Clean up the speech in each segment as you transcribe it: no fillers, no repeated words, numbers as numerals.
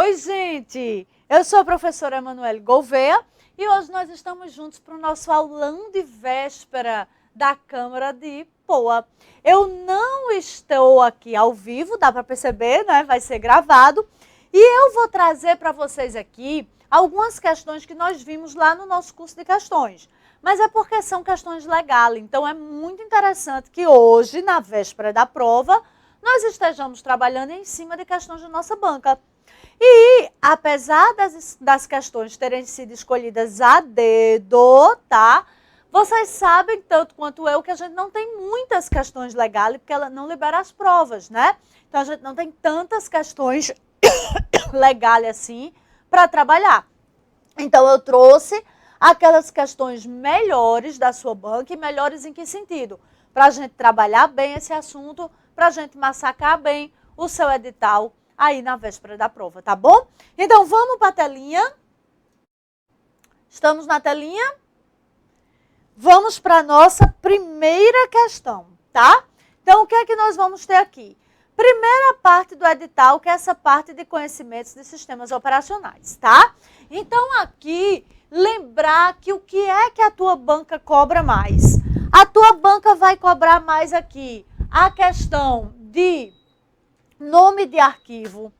Oi, gente! Eu sou a professora Emanuele Gouveia e hoje nós estamos juntos para o nosso aulão de véspera da Câmara de Poa. Eu não estou aqui ao vivo, dá para perceber, né? Vai ser gravado. E eu vou trazer para vocês aqui algumas questões que nós vimos lá no nosso curso de questões. Mas é porque são questões legais, então é muito interessante que hoje, na véspera da prova, nós estejamos trabalhando em cima de questões da nossa banca. E, apesar das questões terem sido escolhidas a dedo, tá? Vocês sabem, tanto quanto eu, que a gente não tem muitas questões legais, porque ela não libera as provas, né? Então, a gente não tem tantas questões legais assim para trabalhar. Então, eu trouxe aquelas questões melhores da sua banca, e melhores em que sentido? Para a gente trabalhar bem esse assunto, para a gente massacrar bem o seu edital aí na véspera da prova, tá bom? Então, vamos para a telinha. Estamos na telinha? Vamos para a nossa primeira questão, tá? Então, o que é que nós vamos ter aqui? Primeira parte do edital, que é essa parte de conhecimentos de sistemas operacionais, tá? Então, aqui, lembrar que o que é que a tua banca cobra mais? A tua banca vai cobrar mais aqui a questão de nome de arquivo.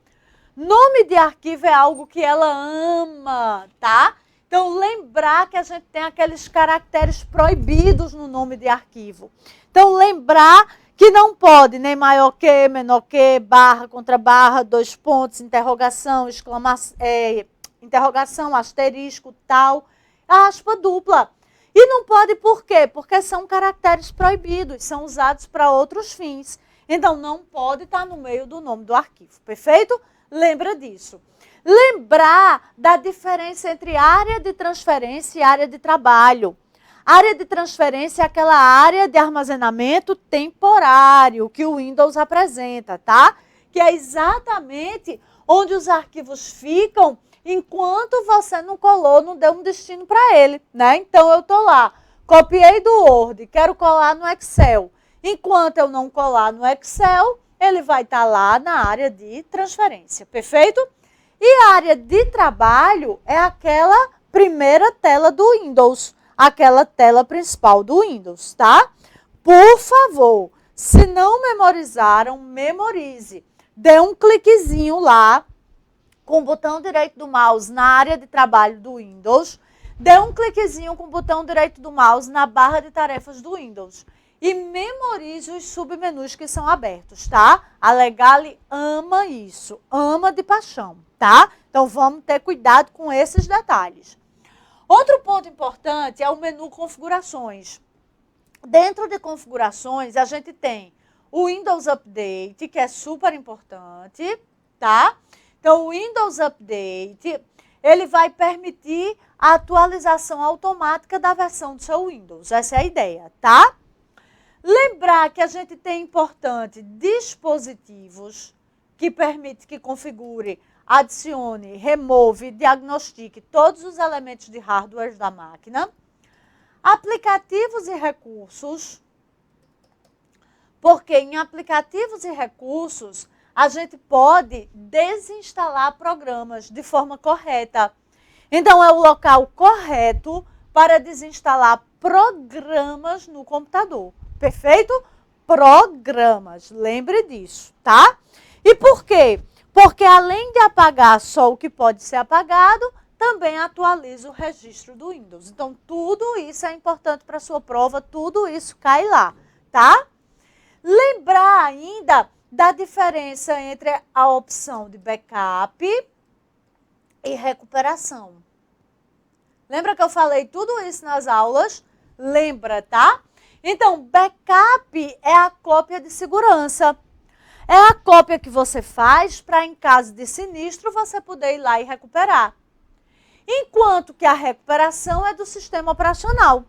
Nome de arquivo é algo que ela ama, tá? Então, lembrar que a gente tem aqueles caracteres proibidos no nome de arquivo. Então, lembrar que não pode nem maior que, menor que, barra, contra barra, dois pontos, interrogação, exclamação, interrogação, asterisco, tal, aspa dupla. E não pode por quê? Porque são caracteres proibidos, são usados para outros fins. Então, não pode estar no meio do nome do arquivo, perfeito? Lembra disso. Lembrar da diferença entre área de transferência e área de trabalho. Área de transferência é aquela área de armazenamento temporário que o Windows apresenta, tá? Que é exatamente onde os arquivos ficam enquanto você não colou, não deu um destino para ele, né? Então, eu estou lá, copiei do Word, quero colar no Excel. Enquanto eu não colar no Excel, ele vai estar lá na área de transferência, perfeito? E a área de trabalho é aquela primeira tela do Windows, aquela tela principal do Windows, tá? Por favor, se não memorizaram, memorize. Dê um cliquezinho lá, com o botão direito do mouse na área de trabalho do Windows. Dê um cliquezinho com o botão direito do mouse na barra de tarefas do Windows. E memorize os submenus que são abertos, tá? A Legale ama isso, ama de paixão, tá? Então, vamos ter cuidado com esses detalhes. Outro ponto importante é o menu configurações. Dentro de configurações, a gente tem o Windows Update, que é super importante, tá? Então, o Windows Update, ele vai permitir a atualização automática da versão do seu Windows. Essa é a ideia, tá? Lembrar que a gente tem importante dispositivos que permite que configure, adicione, remove, diagnostique todos os elementos de hardware da máquina. Aplicativos e recursos, porque em aplicativos e recursos a gente pode desinstalar programas de forma correta. Então, é o local correto para desinstalar programas no computador. Perfeito? Programas. Lembre disso, tá? E por quê? Porque além de apagar só o que pode ser apagado, também atualiza o registro do Windows. Então, tudo isso é importante para a sua prova, tudo isso cai lá, tá? Lembrar ainda da diferença entre a opção de backup e recuperação. Lembra que eu falei tudo isso nas aulas? Lembra, tá? Então, backup é a cópia de segurança. É a cópia que você faz para, em caso de sinistro, você poder ir lá e recuperar. Enquanto que a recuperação é do sistema operacional.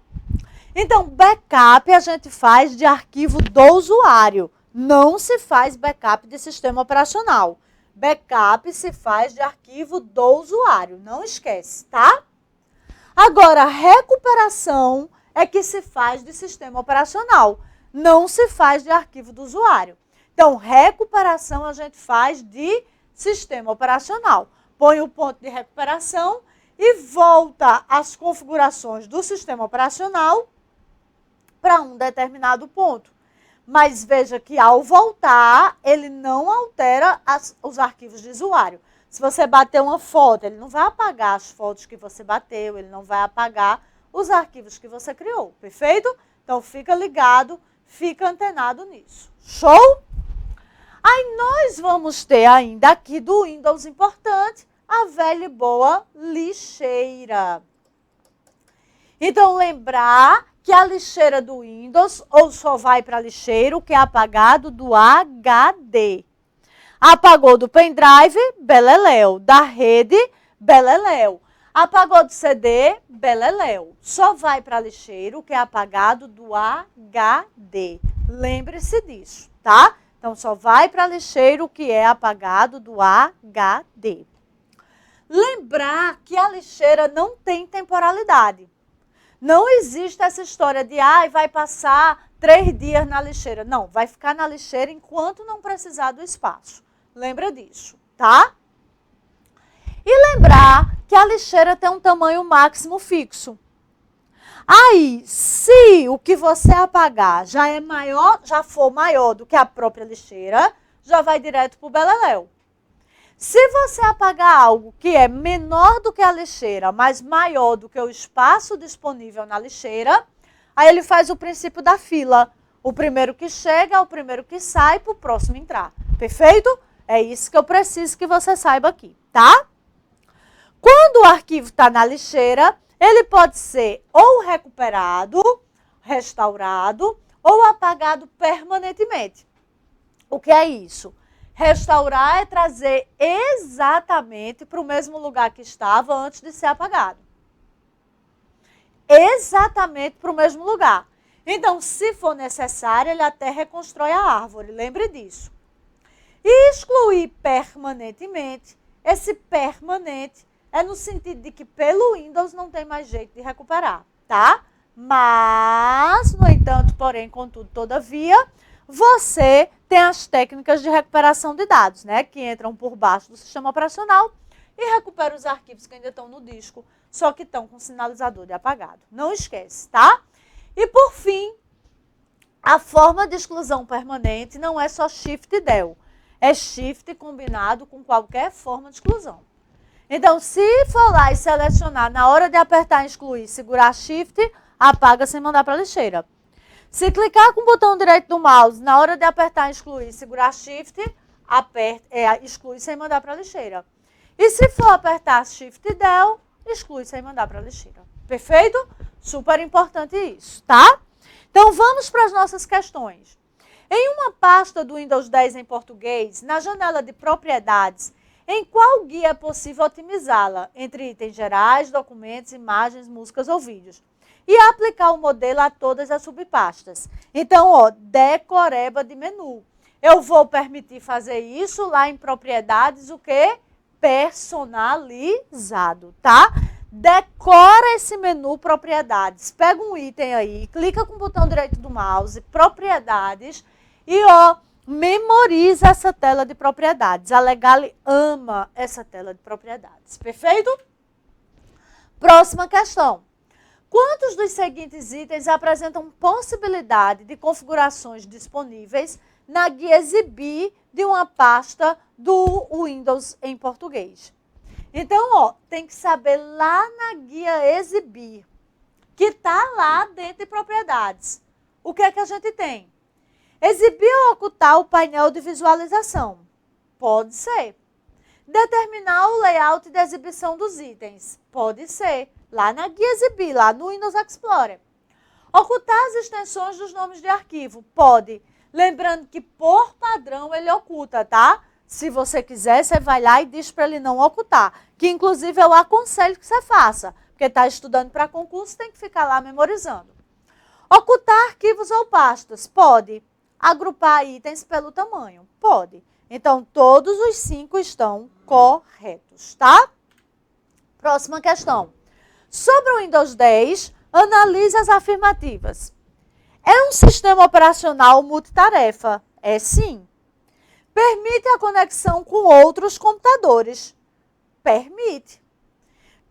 Então, backup a gente faz de arquivo do usuário. Não se faz backup de sistema operacional. Backup se faz de arquivo do usuário. Não esquece, tá? Agora, recuperação é que se faz de sistema operacional. Não se faz de arquivo do usuário. Então, recuperação a gente faz de sistema operacional. põe o ponto de recuperação e volta às configurações do sistema operacional para um determinado ponto. Mas veja que ao voltar, ele não altera os arquivos de usuário. Se você bater uma foto, ele não vai apagar as fotos que você bateu, ele não vai apagar os arquivos que você criou, perfeito? Então fica ligado, fica antenado nisso. Show? Aí nós vamos ter ainda aqui do Windows importante, a velha e boa lixeira. Então lembrar que a lixeira do Windows ou só vai para a lixeira o que é apagado do HD. Apagou do pendrive, beleléu. Da rede, beleléu. Apagou do CD, beleléu. Só vai para a lixeira o que é apagado do HD. Lembre-se disso, tá? Então, só vai para a lixeira o que é apagado do HD. Lembrar que a lixeira não tem temporalidade. Não existe essa história de, vai passar 3 dias na lixeira. Não, vai ficar na lixeira enquanto não precisar do espaço. Lembra disso, tá? E lembrar que a lixeira tem um tamanho máximo fixo. Aí, se o que você apagar já for maior do que a própria lixeira, já vai direto para o beleléu. Se você apagar algo que é menor do que a lixeira, mas maior do que o espaço disponível na lixeira, aí ele faz o princípio da fila. O primeiro que chega é o primeiro que sai para o próximo entrar. Perfeito? É isso que eu preciso que você saiba aqui, tá? Quando o arquivo está na lixeira, ele pode ser ou recuperado, restaurado, ou apagado permanentemente. O que é isso? Restaurar é trazer exatamente para o mesmo lugar que estava antes de ser apagado. Exatamente para o mesmo lugar. Então, se for necessário, ele até reconstrói a árvore. Lembre disso. E excluir permanentemente, esse permanente é no sentido de que pelo Windows não tem mais jeito de recuperar, tá? Mas, no entanto, porém, contudo, todavia, você tem as técnicas de recuperação de dados, né? Que entram por baixo do sistema operacional e recuperam os arquivos que ainda estão no disco, só que estão com sinalizador de apagado. Não esquece, tá? E por fim, a forma de exclusão permanente não é só Shift e Del. É Shift combinado com qualquer forma de exclusão. Então, se for lá e selecionar, na hora de apertar em excluir, segurar Shift, apaga sem mandar para a lixeira. Se clicar com o botão direito do mouse, na hora de apertar em excluir, segurar Shift, exclui sem mandar para a lixeira. E se for apertar Shift e Del, exclui sem mandar para a lixeira. Perfeito? Super importante isso, tá? Então, vamos para as nossas questões. Em uma pasta do Windows 10 em português, na janela de propriedades, em qual guia é possível otimizá-la? Entre itens gerais, documentos, imagens, músicas ou vídeos. E aplicar o modelo a todas as subpastas. Então, ó, decoreba de menu. Eu vou permitir fazer isso lá em propriedades, o quê? Personalizado, tá? Decora esse menu propriedades. Pega um item aí, clica com o botão direito do mouse, propriedades, e ó, memoriza essa tela de propriedades. A Legale ama essa tela de propriedades. Perfeito? Próxima questão. Quantos dos seguintes itens apresentam possibilidade de configurações disponíveis na guia exibir de uma pasta do Windows em português? Então, ó, tem que saber lá na guia exibir, que está lá dentro de propriedades. O que é que a gente tem? Exibir ou ocultar o painel de visualização? Pode ser. Determinar o layout de exibição dos itens? Pode ser. Lá na guia exibir, lá no Windows Explorer. Ocultar as extensões dos nomes de arquivo? Pode. Lembrando que, por padrão, ele oculta, tá? Se você quiser, você vai lá e diz para ele não ocultar. Que, inclusive, eu aconselho que você faça. Porque está estudando para concurso, tem que ficar lá memorizando. Ocultar arquivos ou pastas? Pode. Agrupar itens pelo tamanho? Pode. Então, todos os 5 estão corretos, tá? Próxima questão. Sobre o Windows 10, analise as afirmativas. É um sistema operacional multitarefa? É sim. Permite a conexão com outros computadores? Permite.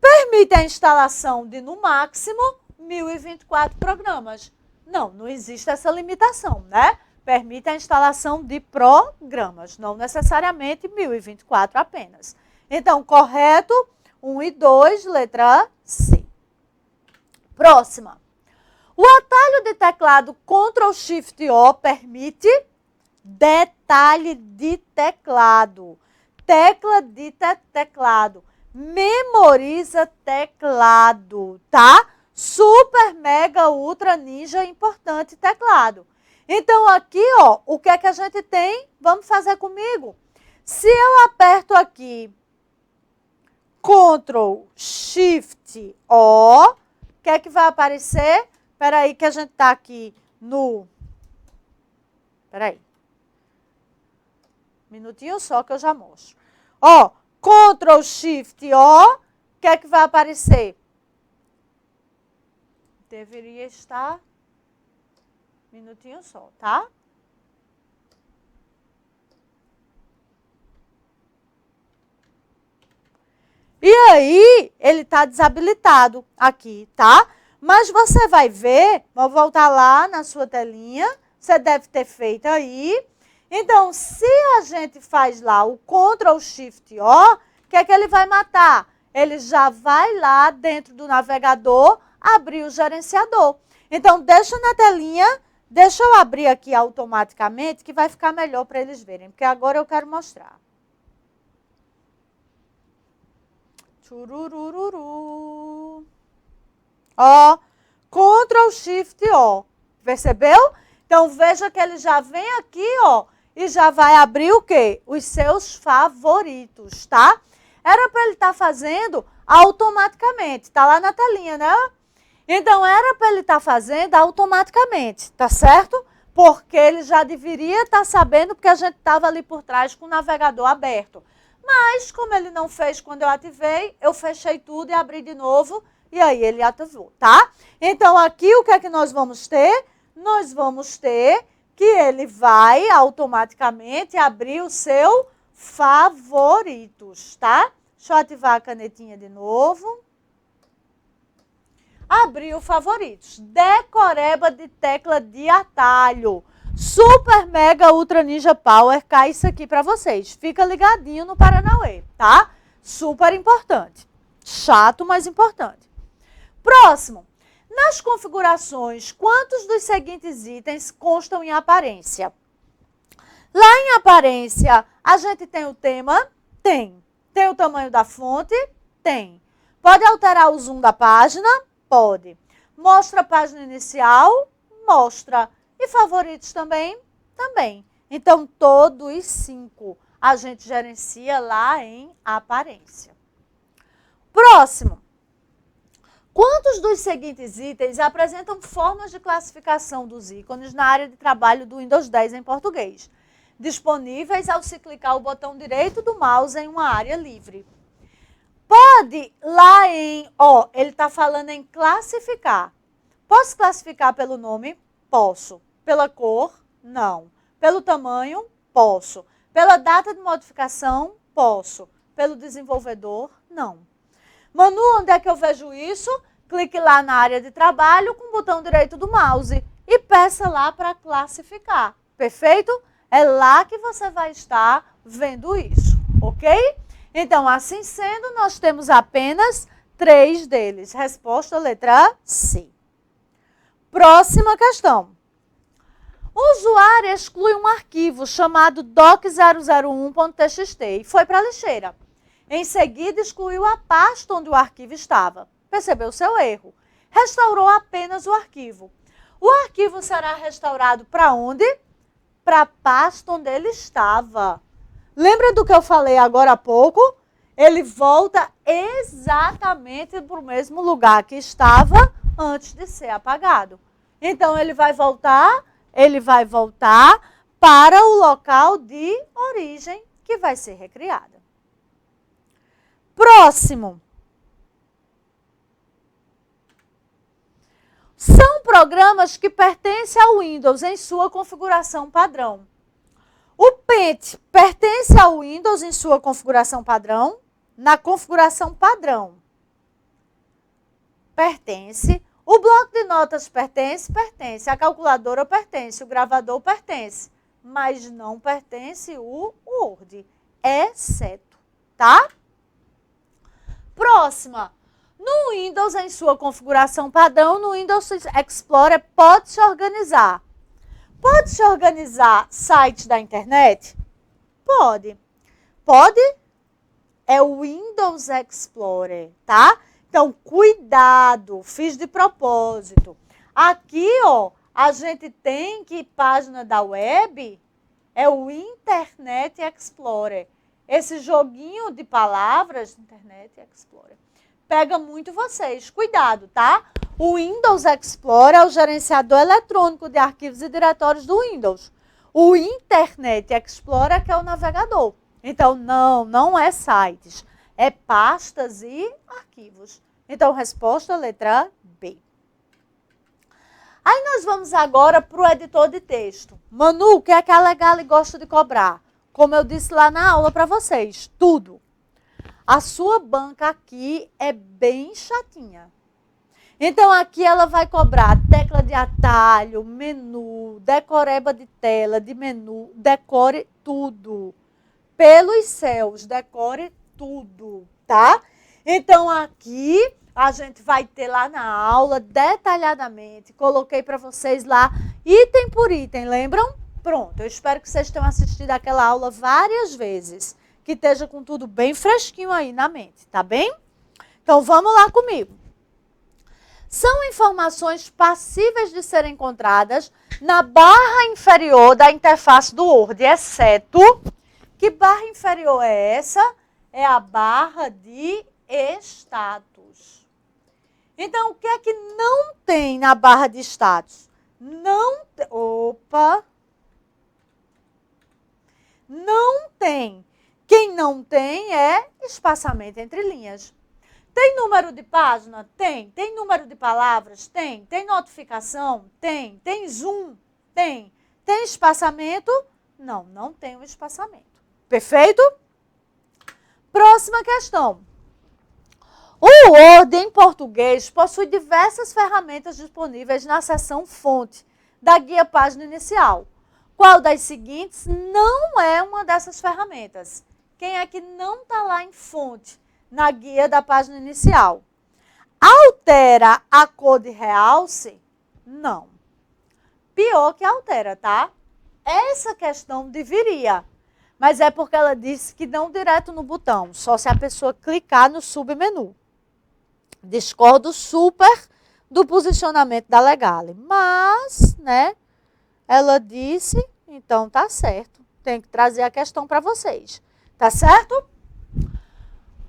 Permite a instalação de, no máximo, 1024 programas. Não, não existe essa limitação, né? Permite a instalação de programas, não necessariamente 1024 apenas. Então, correto, 1 e 2, letra C. Próxima. O atalho de teclado Ctrl+Shift+O permite detalhe de teclado. Tecla de teclado. Memoriza teclado, tá? Super, mega, ultra, ninja, importante teclado. Então, aqui, ó, o que é que a gente tem? Vamos fazer comigo. Se eu aperto aqui Ctrl+Shift+O, o que é que vai aparecer? Espera aí que a gente tá aqui no... Espera aí. Minutinho só que eu já mostro. Ó, Ctrl+Shift+O, o que é que vai aparecer? Deveria estar... Minutinho só, tá? E aí, ele está desabilitado aqui, tá? Mas você vai ver, vou voltar lá na sua telinha, você deve ter feito aí. Então, se a gente faz lá o Ctrl+Shift+O, o que é que ele vai matar? Ele já vai lá dentro do navegador abrir o gerenciador. Então, deixa na telinha, deixa eu abrir aqui automaticamente, que vai ficar melhor para eles verem, porque agora eu quero mostrar. Tchururururu. Ó, Ctrl+Shift+O. Percebeu? Então, veja que ele já vem aqui, ó, e já vai abrir o quê? Os seus favoritos, tá? Era para ele estar fazendo automaticamente. Tá lá na telinha, né? Então, era para ele estar fazendo automaticamente, tá certo? Porque ele já deveria estar sabendo, porque a gente estava ali por trás com o navegador aberto. Mas, como ele não fez quando eu ativei, eu fechei tudo e abri de novo, e aí ele ativou, tá? Então, aqui o que é que nós vamos ter? Nós vamos ter que ele vai automaticamente abrir o seu favoritos, tá? Deixa eu ativar a canetinha de novo. Abriu favoritos. Decoreba de tecla de atalho. Super, mega, ultra, ninja, power. Cai isso aqui para vocês. Fica ligadinho no Paranauê, tá? Super importante. Chato, mas importante. Próximo. Nas configurações, quantos dos seguintes itens constam em aparência? Lá em aparência, a gente tem o tema? Tem. Tem o tamanho da fonte? Tem. Pode alterar o zoom da página? Pode. Mostra a página inicial? Mostra. E favoritos também? Também. Então, todos 5 a gente gerencia lá em aparência. Próximo. Quantos dos seguintes itens apresentam formas de classificação dos ícones na área de trabalho do Windows 10 em português, disponíveis ao se clicar o botão direito do mouse em uma área livre? Pode lá em, ó, ele está falando em classificar. Posso classificar pelo nome? Posso. Pela cor? Não. Pelo tamanho? Posso. Pela data de modificação? Posso. Pelo desenvolvedor? Não. Manu, onde é que eu vejo isso? Clique lá na área de trabalho com o botão direito do mouse e peça lá para classificar. Perfeito? É lá que você vai estar vendo isso, ok? Então, assim sendo, nós temos apenas 3 deles. Resposta letra C. Próxima questão. O usuário exclui um arquivo chamado doc001.txt e foi para a lixeira. Em seguida, excluiu a pasta onde o arquivo estava. Percebeu seu erro. Restaurou apenas o arquivo. O arquivo será restaurado para onde? Para a pasta onde ele estava. Lembra do que eu falei agora há pouco? Ele volta exatamente para o mesmo lugar que estava antes de ser apagado. Então, ele vai voltar para o local de origem que vai ser recriada. Próximo. São programas que pertencem ao Windows em sua configuração padrão. O Paint pertence ao Windows em sua configuração padrão? na configuração padrão. Pertence. O bloco de notas pertence? Pertence. A calculadora pertence. O gravador pertence. Mas não pertence o Word, exceto, tá? Próxima. No Windows, em sua configuração padrão, no Windows Explorer, pode se organizar. Pode se organizar site da internet? Pode. Pode? É o Windows Explorer, tá? Então, cuidado, fiz de propósito. Aqui, ó, a gente tem que página da web é o Internet Explorer. Esse joguinho de palavras, Internet Explorer, pega muito vocês. Cuidado, tá? O Windows Explorer é o gerenciador eletrônico de arquivos e diretórios do Windows. O Internet Explorer que é o navegador. Então, não é sites, é pastas e arquivos. Então, resposta letra B. Aí nós vamos agora para o editor de texto. Manu, o que é que a Legale gosta de cobrar? Como eu disse lá na aula para vocês, tudo. A sua banca aqui é bem chatinha. Então, aqui ela vai cobrar tecla de atalho, menu, decoreba de tela, de menu, decore tudo. Pelos céus, decore tudo, tá? Então, aqui a gente vai ter lá na aula, detalhadamente, coloquei para vocês lá, item por item, lembram? Pronto, eu espero que vocês tenham assistido aquela aula várias vezes, que esteja com tudo bem fresquinho aí na mente, tá bem? Então, vamos lá comigo. São informações passíveis de serem encontradas na barra inferior da interface do Word, exceto, que barra inferior é essa? É a barra de status. Então, o que é que não tem na barra de status? Não tem. Quem não tem é espaçamento entre linhas. Tem número de página? Tem. Tem número de palavras? Tem. Tem notificação? Tem. Tem zoom? Tem. Tem espaçamento? Não tem um espaçamento. Perfeito? Próxima questão. O Word em português possui diversas ferramentas disponíveis na seção fonte da guia página inicial. Qual das seguintes não é uma dessas ferramentas? Quem é que não está lá em fonte, na guia da página inicial? Altera a cor de realce? Não. Pior que altera, tá? Essa questão deveria, mas é porque ela disse que não direto no botão, só se a pessoa clicar no submenu. Discordo super do posicionamento da Legale, mas, né, ela disse, então tá certo. Tem que trazer a questão para vocês, tá certo?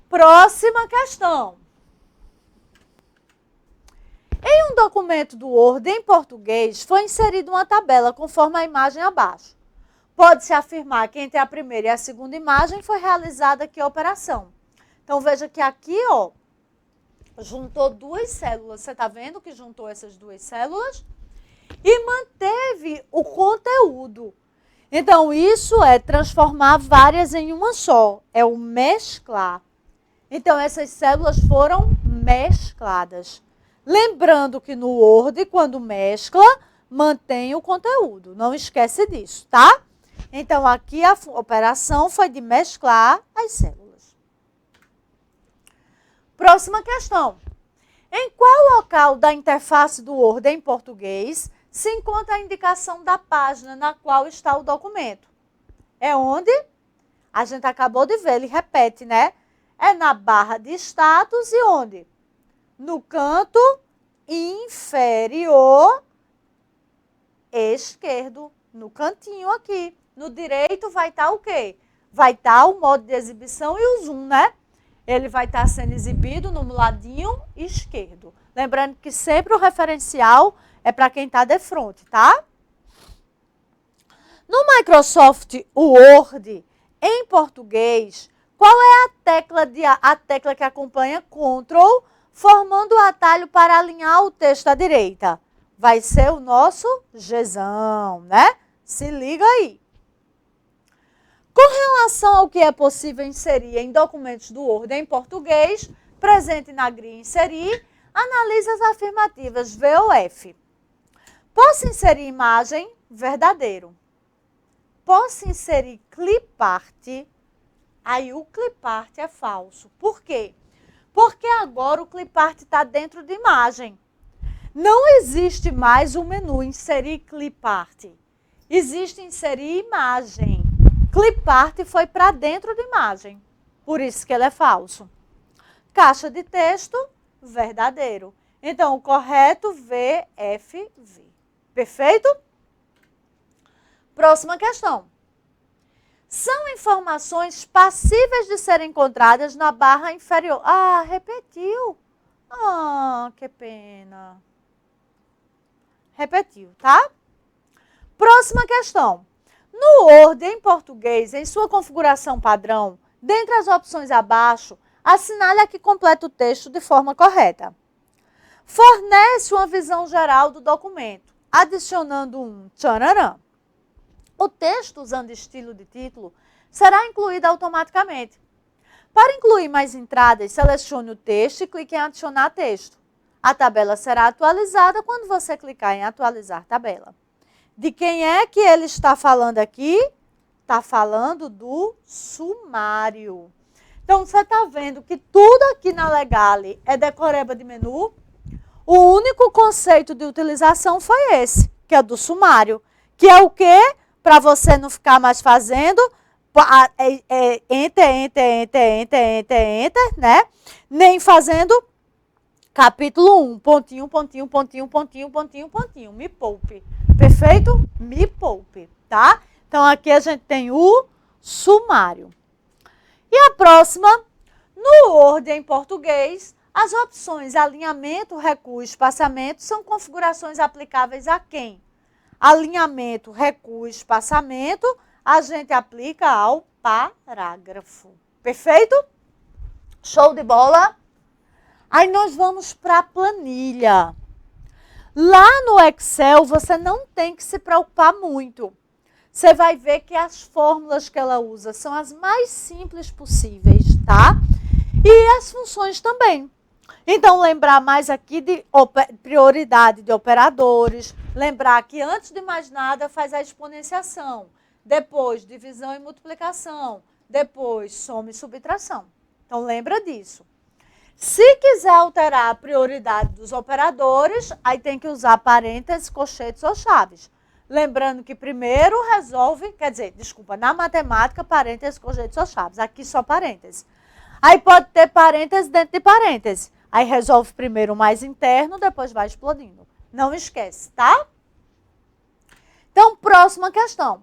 Próxima questão. Em um documento do Word em português, foi inserida uma tabela conforme a imagem abaixo. Pode-se afirmar que entre a primeira e a segunda imagem foi realizada que operação. Então, veja que aqui, ó, juntou duas células. Você está vendo que juntou essas duas células? E manteve o conteúdo. Então, isso é transformar várias em uma só. É o mesclar. Então, essas células foram mescladas. Lembrando que no Word, quando mescla, mantém o conteúdo. Não esquece disso, tá? Então, aqui a operação foi de mesclar as células. Próxima questão. Em qual local da interface do Word em português se encontra a indicação da página na qual está o documento? É onde? A gente acabou de ver, ele repete, né? É na barra de status e onde? No canto inferior esquerdo, no cantinho aqui. No direito vai estar o quê? Vai estar o modo de exibição e o zoom, né? Ele vai estar sendo exibido no ladinho esquerdo. Lembrando que sempre o referencial é para quem está de frente, tá? No Microsoft Word, em português, qual é a tecla que acompanha Ctrl, formando o atalho para alinhar o texto à direita? Vai ser o nosso Gzão, né? Se liga aí. Com relação ao que é possível inserir em documentos do Word em português, presente na gria inserir, analise as afirmativas V ou F. Posso inserir imagem? Verdadeiro. Posso inserir clipart? Aí o clipart é falso. Por quê? Porque agora o clipart está dentro de imagem. Não existe mais o menu inserir clipart. Existe inserir imagem. Clipart foi para dentro de imagem. Por isso que ele é falso. Caixa de texto, verdadeiro. Então, o correto, VFV. Perfeito? Próxima questão. São informações passíveis de serem encontradas na barra inferior. Ah, repetiu. Ah, que pena. Repetiu, tá? Próxima questão. No Word, em português, em sua configuração padrão, dentre as opções abaixo, assinale a que completa o texto de forma correta. Fornece uma visão geral do documento, adicionando um tchararã. O texto, usando estilo de título, será incluído automaticamente. Para incluir mais entradas, selecione o texto e clique em adicionar texto. A tabela será atualizada quando você clicar em atualizar tabela. De quem é que ele está falando aqui? Está falando do sumário. Então, você está vendo que tudo aqui na Legale é decoreba de menu. O único conceito de utilização foi esse, que é do sumário. Que é o quê? Para você não ficar mais fazendo enter, né? Nem fazendo capítulo 1, pontinho, pontinho, pontinho, pontinho, pontinho, pontinho. Me poupe. Perfeito? Me poupe, tá? Então, aqui a gente tem o sumário. E a próxima, no Word em português, as opções alinhamento, recuo e espaçamento são configurações aplicáveis a quem? Alinhamento, recuo e espaçamento, a gente aplica ao parágrafo. Perfeito? Show de bola? Aí nós vamos para a planilha. Lá no Excel, você não tem que se preocupar muito. Você vai ver que as fórmulas que ela usa são as mais simples possíveis, tá? E as funções também. Então, lembrar mais aqui de prioridade de operadores. Lembrar que, antes de mais nada, faz a exponenciação. Depois, divisão e multiplicação. Depois, soma e subtração. Então, lembra disso. Se quiser alterar a prioridade dos operadores, aí tem que usar parênteses, colchetes ou chaves. Lembrando que primeiro resolve, na matemática, parênteses, colchetes ou chaves. Aqui só parênteses. Aí pode ter parênteses dentro de parênteses. Aí resolve primeiro o mais interno, depois vai explodindo. Não esquece, tá? Então, próxima questão.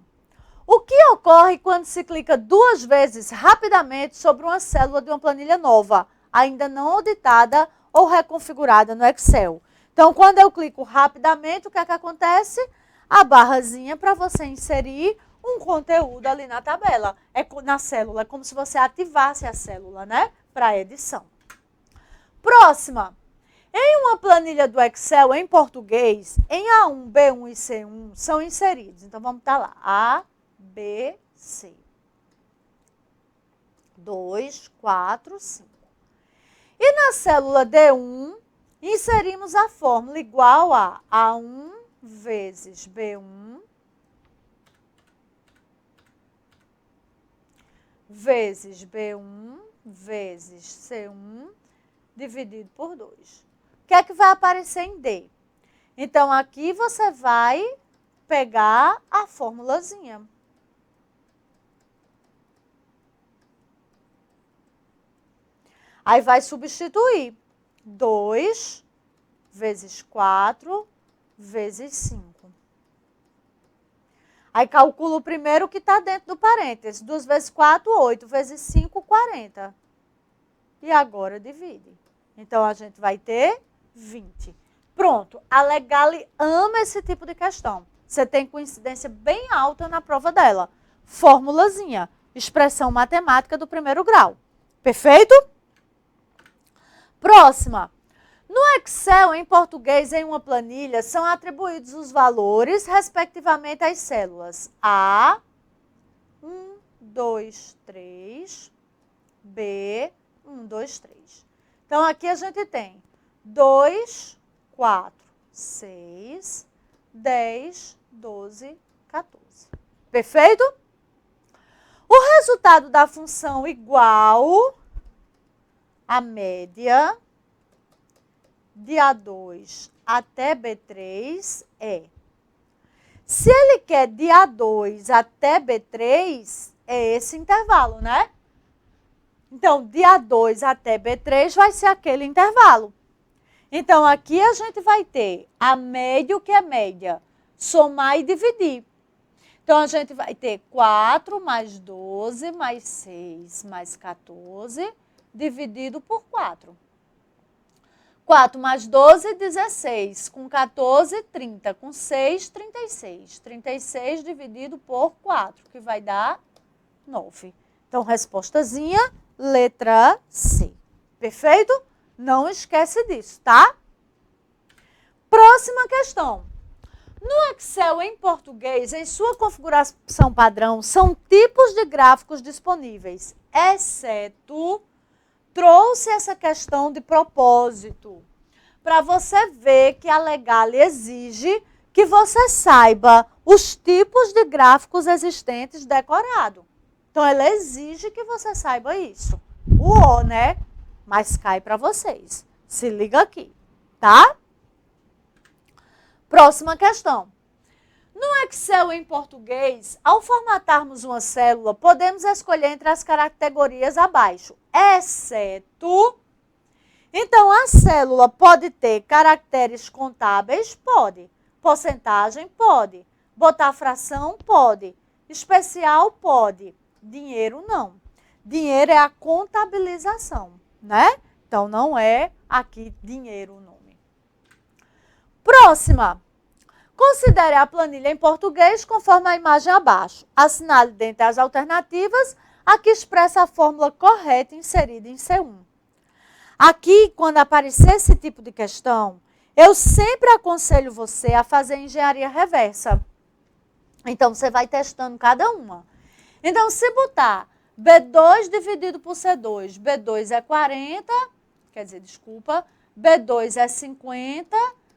O que ocorre quando se clica 2 vezes rapidamente sobre uma célula de uma planilha nova, ainda não auditada ou reconfigurada no Excel? Então, quando eu clico rapidamente, o que é que acontece? A barrazinha para você inserir um conteúdo ali na tabela, na célula. É como se você ativasse a célula, né? Para edição. Próxima. Em uma planilha do Excel em português, em A1, B1 e C1 são inseridos. Então, vamos estar lá. A, B, C. 2, 4, 5. E na célula D1, inserimos a fórmula igual a A1 vezes B1 vezes B1 vezes C1 dividido por 2. O que é que vai aparecer em D? Então, aqui você vai pegar a formulazinha. Aí vai substituir 2 vezes 4 vezes 5. Aí calcula o primeiro que está dentro do parênteses. 2 vezes 4, 8. Vezes 5, 40. E agora divide. Então, a gente vai ter 20. Pronto. A Legale ama esse tipo de questão. Você tem coincidência bem alta na prova dela. Formulazinha. Expressão matemática do primeiro grau. Perfeito? Próxima. No Excel, em português, em uma planilha, são atribuídos os valores, respectivamente, às células A, 1, 2, 3, B, 1, 2, 3. Então, aqui a gente tem 2, 4, 6, 10, 12, 14. Perfeito? O resultado da função igual à média de A2 até B3 é... Se ele quer de A2 até B3, é esse intervalo, né? Então, de A2 até B3 vai ser aquele intervalo. Então, aqui a gente vai ter a média, o que é média? Somar e dividir. Então, a gente vai ter 4 mais 12 mais 6 mais 14 dividido por 4. 4 mais 12, 16. Com 14, 30. Com 6, 36. 36 dividido por 4, que vai dar 9. Então, respostazinha, letra C. Perfeito? Não esquece disso, tá? Próxima questão. No Excel em português, em sua configuração padrão, são tipos de gráficos disponíveis, exceto... Trouxe essa questão de propósito, para você ver que a Legale exige que você saiba os tipos de gráficos existentes decorado. Então, ela exige que você saiba isso. O, né? Mas cai para vocês. Se liga aqui, tá? Próxima questão. No Excel em português, ao formatarmos uma célula, podemos escolher entre as categorias abaixo, exceto... Então, a célula pode ter caracteres contábeis? Pode. Porcentagem? Pode. Botar fração? Pode. Especial? Pode. Dinheiro? Não. Dinheiro é a contabilização, né? Então, não é aqui dinheiro o nome. Próxima. Considere a planilha em português conforme a imagem abaixo. Assinale dentre as alternativas a que expressa a fórmula correta inserida em C1. Aqui, quando aparecer esse tipo de questão, eu sempre aconselho você a fazer engenharia reversa. Então, você vai testando cada uma. Então, se botar B2 dividido por C2, B2 é 40, quer dizer, desculpa, B2 é 50,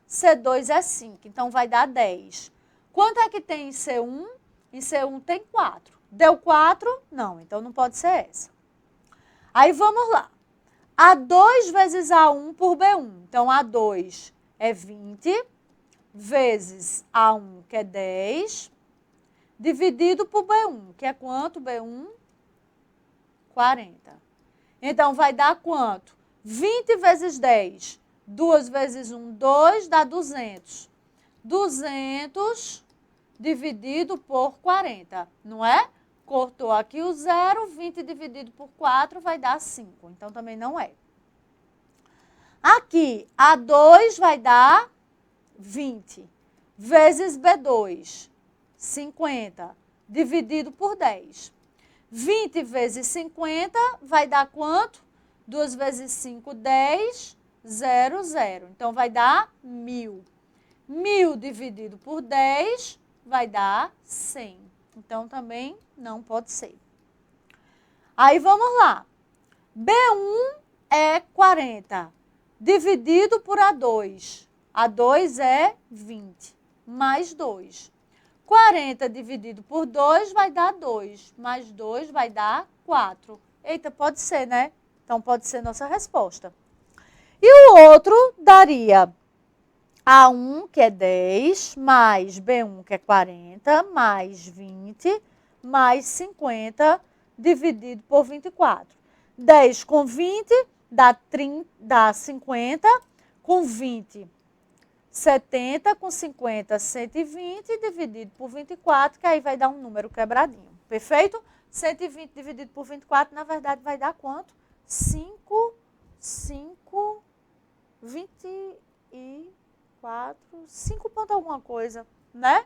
C2 é 5, então vai dar 10. Quanto é que tem em C1? Em C1 tem 4. Deu 4? Não, então não pode ser essa. Aí vamos lá. A2 vezes A1 por B1. Então, A2 é 20, vezes A1, que é 10, dividido por B1, que é quanto? B1, 40. Então, vai dar quanto? 20 vezes 10. 2 vezes 1, 2, dá 200. 200 dividido por 40, não é? Cortou aqui o 0, 20 dividido por 4 vai dar 5. Então, também não é. Aqui, A2 vai dar 20, vezes B2, 50, dividido por 10. 20 vezes 50 vai dar quanto? 2 vezes 5, 10, 0, 0. Então, vai dar 1.000. 1.000 dividido por 10 vai dar 100. Então, também não pode ser. Aí, vamos lá. B1 é 40, dividido por A2. A2 é 20, mais 2. 40 dividido por 2 vai dar 2, mais 2 vai dar 4. Eita, pode ser, né? Então, pode ser nossa resposta. E o outro daria A1, que é 10, mais B1, que é 40, mais 20, mais 50, dividido por 24. 10 com 20 dá 50, com 20, 70, com 50, 120, dividido por 24, que aí vai dar um número quebradinho. Perfeito? 120 dividido por 24, na verdade, vai dar quanto? 5, 24, 5 ponto alguma coisa, né?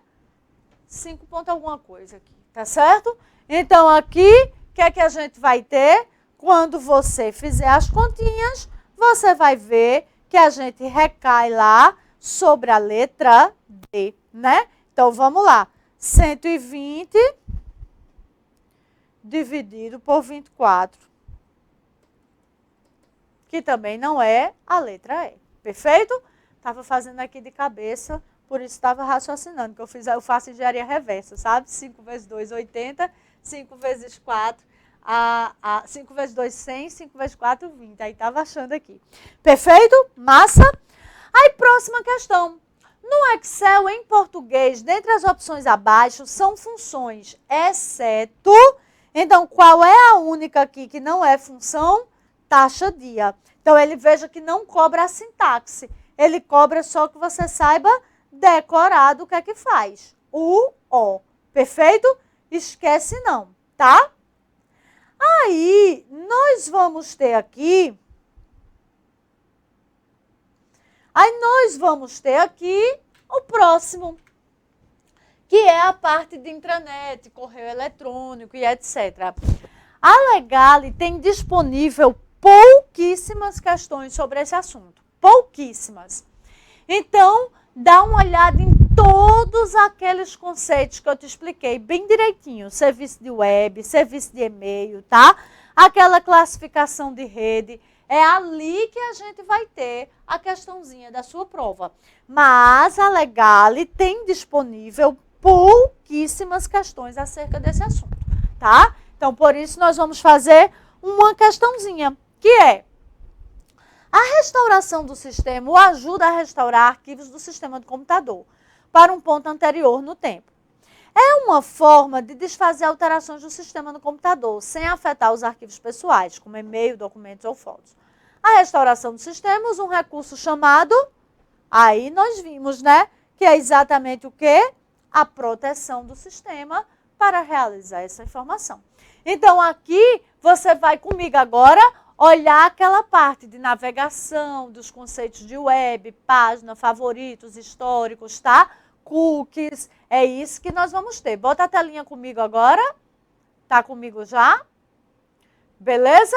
5 ponto alguma coisa aqui, tá certo? Então, aqui, o que é que a gente vai ter? Quando você fizer as continhas, você vai ver que a gente recai lá sobre a letra D, né? Então, vamos lá. 120 dividido por 24. Que também não é a letra E. Perfeito? Estava fazendo aqui de cabeça, por isso estava raciocinando, que eu faço engenharia reversa, sabe? 5 vezes 2, 80, 5 vezes 4, 5 vezes 2, 100, 5 vezes 4, 20. Aí estava achando aqui. Perfeito? Massa? Aí, próxima questão. No Excel, em português, dentre as opções abaixo, são funções, exceto... Então, qual é a única aqui que não é função? Taxa dia. Então, ele veja que não cobra a sintaxe. Ele cobra só que você saiba decorar do que é que faz. O. Perfeito? Esquece não, tá? Aí, nós vamos ter aqui... o próximo, que é a parte de intranet, correio eletrônico e etc. A Legale tem disponível pouquíssimas questões sobre esse assunto. Pouquíssimas. Então, dá uma olhada em todos aqueles conceitos que eu te expliquei bem direitinho. Serviço de web, serviço de e-mail, tá? Aquela classificação de rede. É ali que a gente vai ter a questãozinha da sua prova. Mas a Legale tem disponível pouquíssimas questões acerca desse assunto, tá? Então, por isso, nós vamos fazer uma questãozinha, que é: a restauração do sistema, ou ajuda a restaurar arquivos do sistema do computador para um ponto anterior no tempo. É uma forma de desfazer alterações do sistema no computador, sem afetar os arquivos pessoais, como e-mail, documentos ou fotos. A restauração do sistema usa um recurso chamado, aí nós vimos, né, que é exatamente o quê? A proteção do sistema para realizar essa informação. Então, aqui, você vai comigo agora olhar aquela parte de navegação, dos conceitos de web, página, favoritos, históricos, tá? Cookies, é isso que nós vamos ter. Bota a telinha comigo agora. Tá comigo já? Beleza?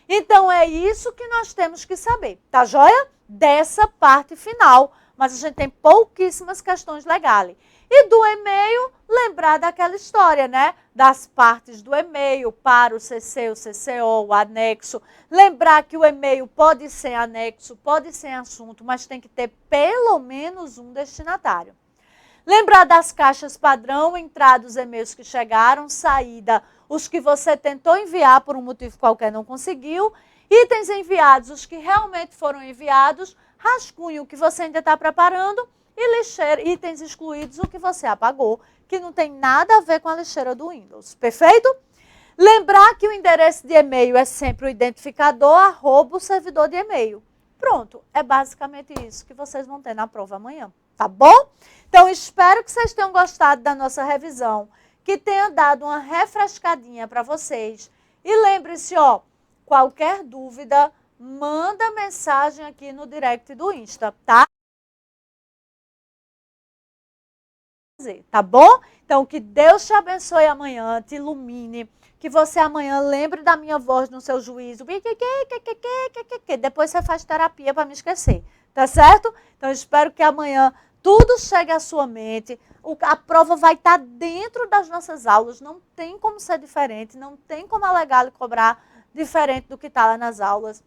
Então, é isso que nós temos que saber, tá joia? Dessa parte final, mas a gente tem pouquíssimas questões legais. E do e-mail, lembrar daquela história, né? Das partes do e-mail para o CC, o CCO, o anexo. Lembrar que o e-mail pode ser anexo, pode ser assunto, mas tem que ter pelo menos um destinatário. Lembrar das caixas padrão, entrada os e-mails que chegaram, saída, os que você tentou enviar por um motivo qualquer não conseguiu, itens enviados, os que realmente foram enviados, rascunho, o que você ainda está preparando, e lixeira, itens excluídos, o que você apagou, que não tem nada a ver com a lixeira do Windows. Perfeito? Lembrar que o endereço de e-mail é sempre o identificador, @ o servidor de e-mail. Pronto, é basicamente isso que vocês vão ter na prova amanhã, tá bom? Então, espero que vocês tenham gostado da nossa revisão, que tenha dado uma refrescadinha para vocês. E lembre-se, ó, qualquer dúvida, manda mensagem aqui no direct do Insta, tá? Tá bom? Então, que Deus te abençoe amanhã, te ilumine, que você amanhã lembre da minha voz no seu juízo. Depois você faz terapia para me esquecer, tá certo? Então, espero que amanhã tudo chegue à sua mente. A prova vai estar dentro das nossas aulas, não tem como ser diferente, não tem como a Legale cobrar diferente do que está lá nas aulas.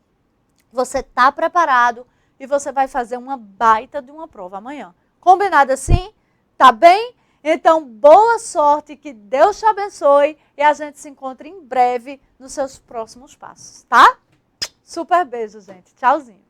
Você está preparado e você vai fazer uma baita de uma prova amanhã. Combinado assim? Tá bem? Então, boa sorte, que Deus te abençoe e a gente se encontra em breve nos seus próximos passos, tá? Super beijo, gente. Tchauzinho.